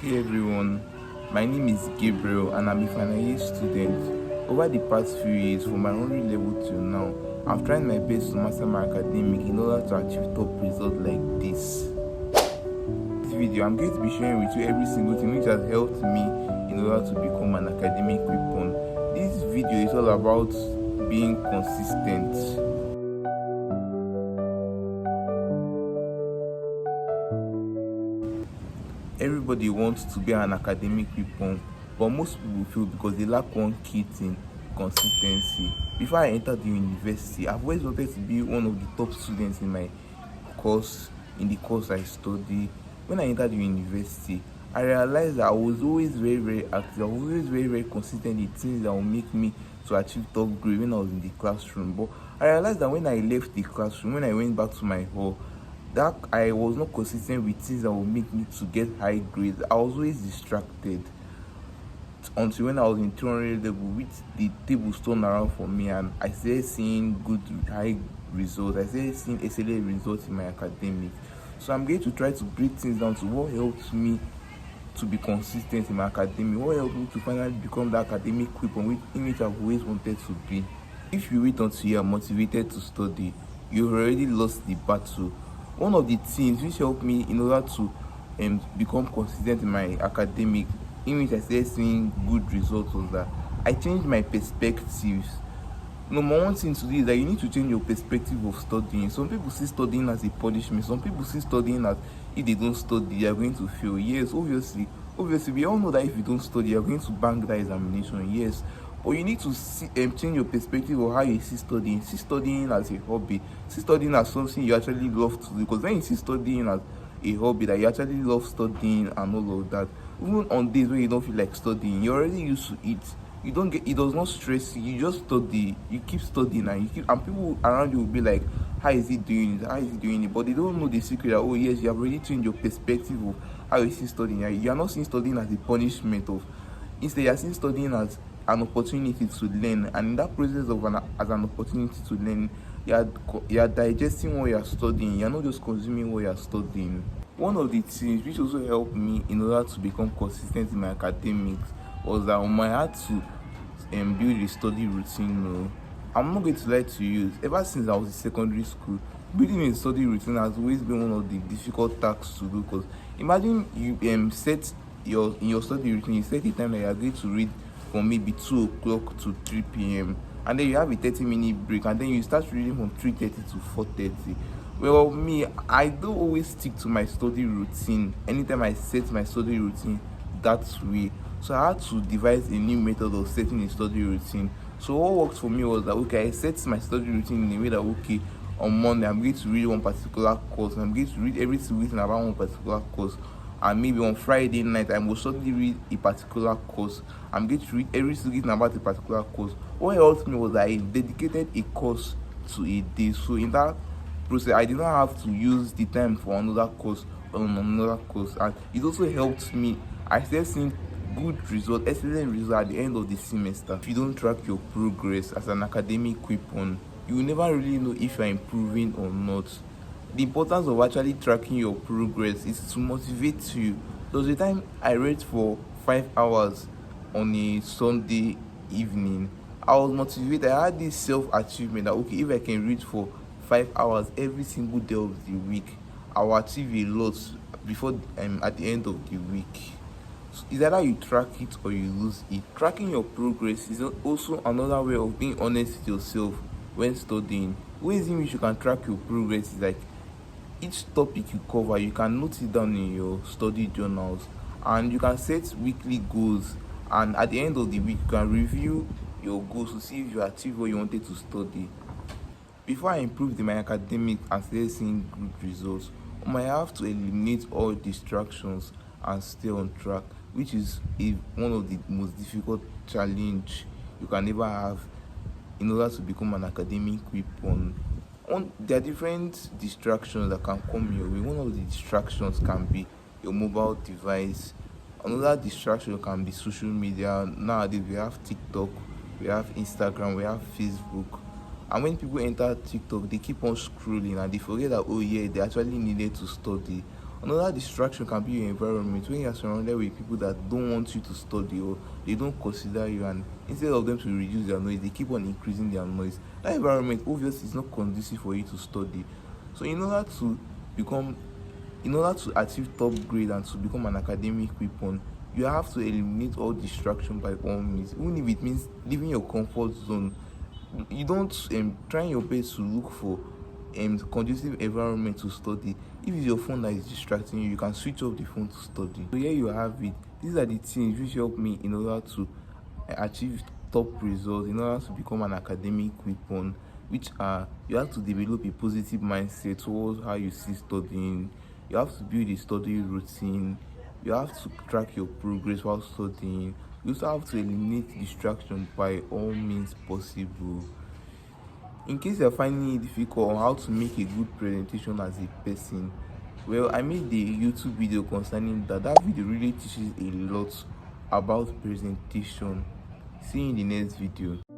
Hey everyone, my name is Gabriel and I'm a final year student. Over the past few years, from my only level till now, I've tried my best to master my academic in order to achieve top results like this. This video, I'm going to be sharing with you every single thing which has helped me in order to become an academic weapon. This video is all about being consistent. Everybody wants to be an academic weapon, but most people feel because they lack one key thing: consistency. Before I entered the university, I've always wanted to be one of the top students in my course, in the course I study. When I entered the university, I realized that I was always very active. I was always very consistent in things that will make me to achieve top grade when I was in the classroom. But I realized that when I left the classroom, when I went back to my hall, that I was not consistent with things that would make me to get high grades. I was always distracted until when I was in 200 level, with the tables turned around for me and I started seeing good high results. I started seeing excellent results in my academics. So I'm going to try to break things down to what helps me to be consistent in my academic, what helped me to finally become the academic weapon in which I've always wanted to be. If you wait until you are motivated to study, you've already lost the battle. One of the things which helped me in order to become consistent in my academic, in which I started seeing good results, was that I changed my perspectives. Number one thing to do is that you need to change your perspective of studying. Some people see studying as a punishment. Some people see studying as if they don't study, they are going to fail. Yes, obviously, we all know that if you don't study, you are going to bank that examination. Yes, but you need to change your perspective of how you see studying. See studying as a hobby. See studying as something you actually love to do. Because when you see studying as a hobby that you actually love studying and all of that, even on days when you don't feel like studying, you're already used to it. You don't get, it does not stress you. You just study. You keep studying and and people around you will be like, how is he doing it? How is he doing it? But they don't know the secret that, oh yes, you have already changed your perspective of how you see studying. You are not seeing studying as a punishment of, instead you are seeing studying as an opportunity to learn, and in that process of as an opportunity to learn, you are digesting what you are studying. You are not just consuming what you are studying. One of the things which also helped me in order to become consistent in my academics was that I had to build a study routine. No, I'm not going to lie to you. Ever since I was in secondary school, building a study routine has always been one of the difficult tasks to do. Because imagine you set in your study routine, you set a time that you are going to read from maybe 2 o'clock to 3 p.m. and then you have a 30-minute break, and then you start reading from 3:30 to 4:30. Well, me, I don't always stick to my study routine anytime I set my study routine that way. So I had to devise a new method of setting a study routine. So what worked for me was that, okay, I set my study routine in a way that, okay, on Monday I'm going to read one particular course, and I'm going to read every single thing about one particular course. And maybe on Friday night I will suddenly read a particular course. I'm going to read every single thing about a particular course. What helped me was that I dedicated a course to a day. So in that process, I did not have to use the time for another course on another course, and it also helped me. I started seeing good results, excellent results at the end of the semester. If you don't track your progress as an academic weapon, you will never really know if you are improving or not. The importance of actually tracking your progress is to motivate you. There was a time I read for 5 hours on a Sunday evening. I was motivated. I had this self-achievement that, okay, if I can read for 5 hours every single day of the week, I will achieve a lot before at the end of the week. So it's either you track it or you lose it. Tracking your progress is also another way of being honest with yourself when studying. Ways in which you can track your progress is like, each topic you cover, you can note it down in your study journals, and you can set weekly goals, and at the end of the week you can review your goals to see if you achieve what you wanted to study. Before I improved in my academic and started seeing good results, I might have to eliminate all distractions and stay on track, which is one of the most difficult challenge you can ever have in order to become an academic weapon. There are different distractions that can come your way. One of the distractions can be your mobile device. Another distraction can be social media. Nowadays we have TikTok, we have Instagram, we have Facebook. And when people enter TikTok, they keep on scrolling and they forget that, oh yeah, they actually needed to study. Another distraction can be your environment. When you are surrounded with people that don't want you to study, or they don't consider you, and instead of them to reduce their noise, they keep on increasing their noise. That environment obviously is not conducive for you to study. So become in order to achieve top grade and to become an academic weapon, you have to eliminate all distraction by all means, even if it means leaving your comfort zone. You don't trying your best to look for conducive environment to study. If it's your phone that is distracting you, you can switch off the phone to study. So here you have it. These are the things which help me in order to achieve top results, in order to become an academic weapon, which are: you have to develop a positive mindset towards how you see studying, you have to build a study routine, you have to track your progress while studying, you also have to eliminate distraction by all means possible. In case you're finding it difficult on how to make a good presentation as a person, well, I made a YouTube video concerning that. That video really teaches a lot about presentation. See you in the next video.